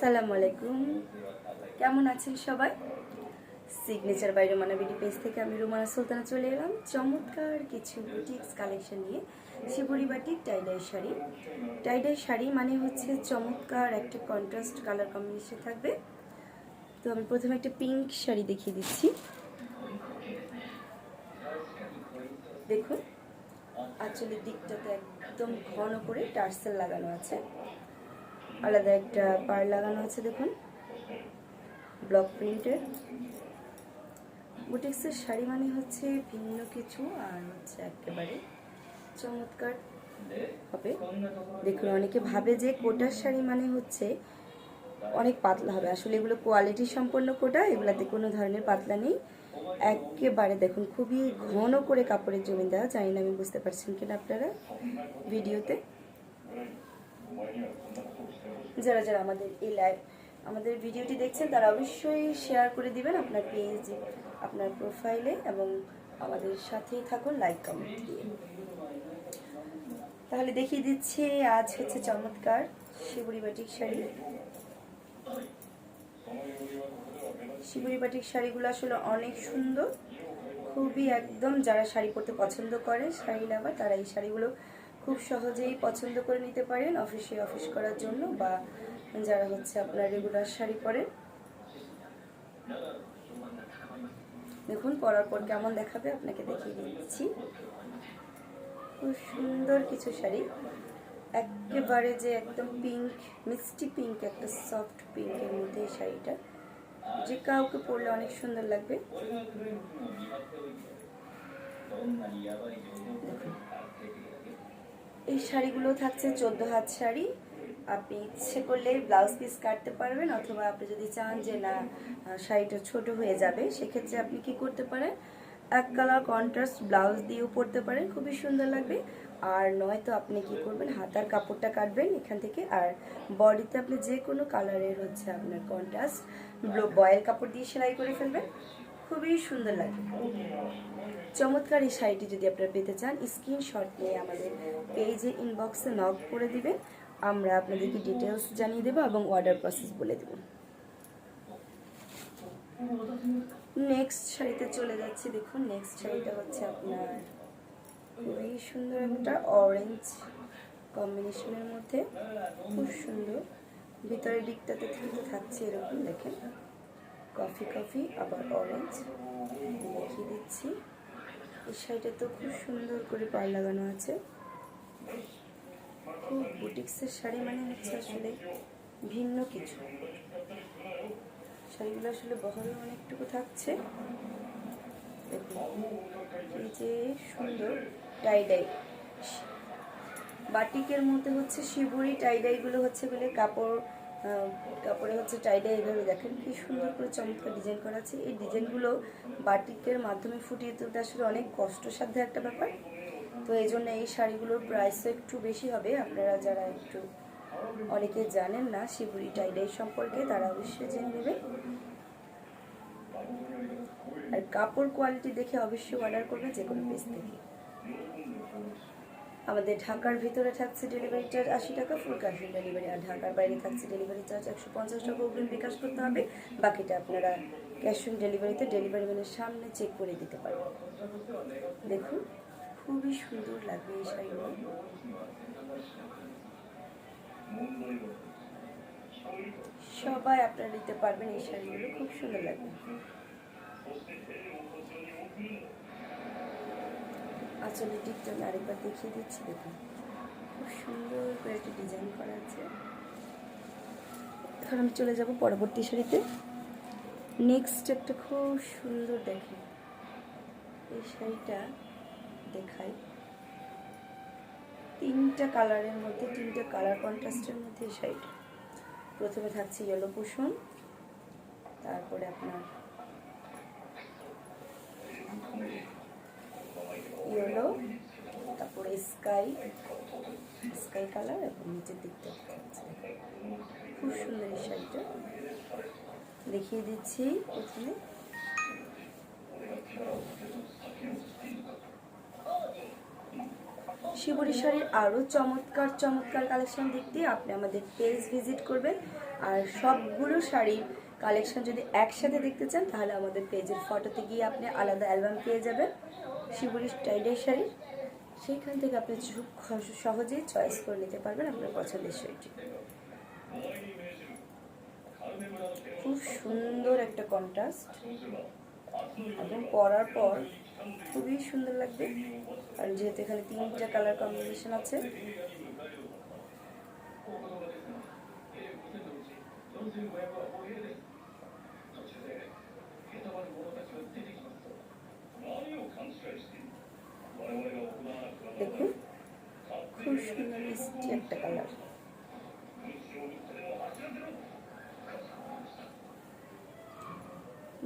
আসসালামু আলাইকুম, কেমন আছেন সবাই? Signature by Romana beauty page থেকে আমি রোমানা সুলতানা চলে এলাম চমৎকার কিছু বুটিক্স কালেকশন নিয়ে। Shibori batik tie dye sari. Tie dye sari মানে হচ্ছে চমৎকার একটা কন্ট্রাস্ট কালার কম্বিনেশন থাকবে। তো আমি প্রথমে একটা পিঙ্ক শাড়ি দেখিয়ে দিচ্ছি। দেখুন, আঁচলের দিকটাতে একদম ঘন করে টার্সেল লাগানো আছে, আলাদা একটা পাড় লাগানো আছে। দেখুন, ব্লক প্রিন্টের বুটিক্সের শাড়ি মানে হচ্ছে ভিন্ন কিছু, আর হচ্ছে একেবারে চমৎকার হবে। দেখুন, অনেকে ভাবে যে কোটার শাড়ি মানে হচ্ছে অনেক পাতলা হবে, আসলে এগুলো কোয়ালিটি সম্পন্ন কোটা, এগুলাতে কোনো ধরনের পাতলা নেই। একেবারে দেখুন, খুবই ঘন করে কাপড়ের জমি দেওয়া। জানি না আমি বুঝতে পারছেন কিনা আপনারা ভিডিওতে। যারা যারা আমাদের ভিডিওটি দেখছেন তারা অবশ্যই শেয়ার করে দিবেন আপনার পেজে, আপনার প্রোফাইলে, এবং আমাদের সাথেই থাকুন লাইক কমেন্ট দিয়ে। তাহলে দেখিয়ে দিচ্ছি, আজ হচ্ছে চমৎকার shibori batik sari. Shibori batik শাড়িগুলো আসলে অনেক সুন্দর, খুবই একদম যারা শাড়ি পরতে পছন্দ করে, শাড়ি লাভার, তারা এই শাড়িগুলো খুব সহজেই পছন্দ করে নিতে পারেন অফিস করার জন্য, বা যারা হচ্ছে আপনার রেগুলার শাড়ি পরেন। দেখুন, পরার পর কেমন দেখাবে আপনাকে দেখিয়ে দিচ্ছি। খুব সুন্দর কিছু শাড়ি, একেবারে যে একদম পিঙ্ক, মিষ্টি পিঙ্ক, একটা সফট পিঙ্কের মধ্যে এই শাড়িটা, যে কাউকে পরলে অনেক সুন্দর লাগবে। এই শাড়িগুলো থাকছে 14 হাত শাড়ি। আপনি ইচ্ছে করলে ব্লাউজ পিস কাটতে পারবেন, অথবা আপনি যদি চান যে না শাড়িটা ছোট হয়ে যাবে, সেক্ষেত্রে আপনি কি করতে পারেন, এক কালার কন্ট্রাস্ট ব্লাউজ দিয়েও পরতে পারেন, খুবই সুন্দর লাগবে। আর নয়তো আপনি কি করবেন, হাতার কাপড়টা কাটবেন এখান থেকে, আর বডিতে আপনি যে কোনো কালারের হচ্ছে আপনার কন্ট্রাস্ট বয়েল কাপড় দিয়ে সেলাই করে ফেলবেন, খুবই সুন্দর লাগবে। চমৎকার এই শাড়িটি যদি আপনারা পেতে চান, স্ক্রিনশট নিয়ে আমাদের পেজে ইনবক্সে নক করে দিবেন, আমরা আপনাদেরকে ডিটেলস জানিয়ে দেবো এবং অর্ডার প্রসেস বলে দেব। নেক্সট শাড়িতে চলে যাচ্ছি। দেখুন, নেক্সট শাড়িটা হচ্ছে আপনার খুবই সুন্দর একটা অরেঞ্জ কম্বিনেশনের মধ্যে, খুব সুন্দর। ভিতরের দিকটাতে কিন্তু থাকছে এরকম, দেখেন, কফি কফি আবার অরেঞ্জ। দেখিয়ে দিচ্ছি, এই শাড়িটা তো খুব সুন্দর করে পাড় লাগানো আছে। খুব বুটিক্সের শাড়ি মানে হচ্ছে আসলে ভিন্ন কিছু। শাড়িগুলো আসলে বহরে অনেকটুকু থাকছে। দেখুন, এই যে সুন্দর টাইডাই বাটিকের মধ্যে হচ্ছে শিবুরি টাইডাইগুলো হচ্ছে বলে কাপড়ে হচ্ছে টাইডাই, এইভাবে দেখেন কি সুন্দর করে চমৎকার ডিজাইন করা আছে। এই ডিজাইনগুলো বাটিকের মাধ্যমে ফুটিয়ে তুলতে আসলে অনেক কষ্টসাধ্য একটা ব্যাপার। তো এই জন্য এই শাড়িগুলোর প্রাইসও একটু বেশি হবে। আপনারা যারা একটু অনেকে জানেন না শিবুরি টাইডাই সম্পর্কে, তারা অবশ্যই জেনে নেবেন। আর কাপড় কোয়ালিটি দেখে অবশ্যই অর্ডার করবে যে কোনো পেজ থেকে। আমাদের ঢাকার ভিতরে থাকছে ডেলিভারি চার্জ 80 টাকা, ফুল ক্যাশ অন ডেলিভারি। আর ঢাকার বাইরে থাকছে ডেলিভারি চার্জ 150 টাকা অগ্রিম বিকাশ করতে হবে, বাকিটা আপনারা ক্যাশ অন ডেলিভারিতে ডেলিভারি ম্যানের সামনে চেক করে দিতে পারবেন। দেখুন, খুবই সুন্দর লাগবে এই শাড়িগুলো। সবাই আপনারা নিতে পারবেন এই শাড়িগুলো, খুব সুন্দর লাগবে। আঁচলের দিকটা আমি আরেকবার দেখিয়ে দিচ্ছি। দেখুন, খুব সুন্দর করে একটা ডিজাইন করা আছে। এখন আমি চলে যাব পরবর্তী শাড়িতে। নেক্সট একটা খুব সুন্দর, দেখেন এই শাড়িটা দেখাই। তিনটা কালারের মধ্যে, তিনটা কালার কন্ট্রাস্টের মধ্যে এই শাড়িটা। প্রথমে থাকছে ইয়েলো কুশন, তারপরে আপনার ইয়েলো, তারপরে স্কাই কালার, এবং নিচের দিকটা থাকছে। খুব সুন্দর এই শাড়িটা, দেখিয়ে দিচ্ছি। প্রথমে শিবরী শাড়ির আরও চমৎকার চমৎকার কালেকশন দেখতে আপনি আমাদের পেজ ভিজিট করবেন। আর সবগুলো শাড়ির কালেকশন যদি একসাথে দেখতে চান তাহলে আমাদের পেজের ফটোতে গিয়ে আপনি আলাদা অ্যালবাম পেয়ে যাবেন শিবরী স্টাইলের শাড়ির। সেইখান থেকে আপনি খুব সহজেই চয়েস করে নিতে পারবেন আপনার পছন্দের শাড়িটি। খুব সুন্দর একটা কন্ট্রাস্ট এবং পরার পর খুবই সুন্দর লাগবে। আর যেহেতু এখানে 3টা কালার কম্বিনেশন আছে, দেখুন খুব সুন্দর মিষ্টি একটা কালার।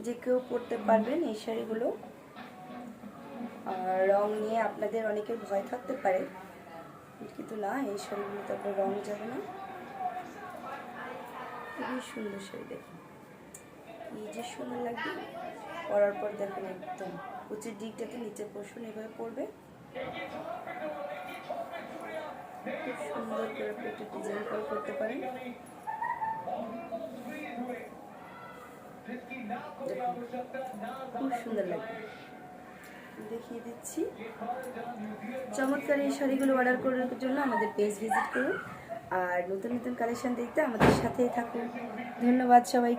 যে কেউ পরতে পারবেন এই শাড়িগুলো। আর রং নিয়ে আপনাদের অনেকের ভয় থাকতে পারে, কিন্তু না, এই শাড়িগুলোতে আপনার রং যাবে না। খুবই সুন্দর শাড়ি, দেখুন এই যে সুন্দর লাগবে পরার পর। দেখুন একদম উঁচের দিকটাতে নিচের পোর্শন এভাবে পড়বে, খুব সুন্দর করে একটু ডিজাইন করে করতে পারেন। খুব সুন্দর লাগবে, দেখিয়ে দিচ্ছি। চমৎকার এই শাড়িগুলো অর্ডার করার জন্য আমাদের পেজ ভিজিট করুন আর নতুন নতুন কালেকশন দেখতে আমাদের সাথেই থাকুন। ধন্যবাদ সবাইকে।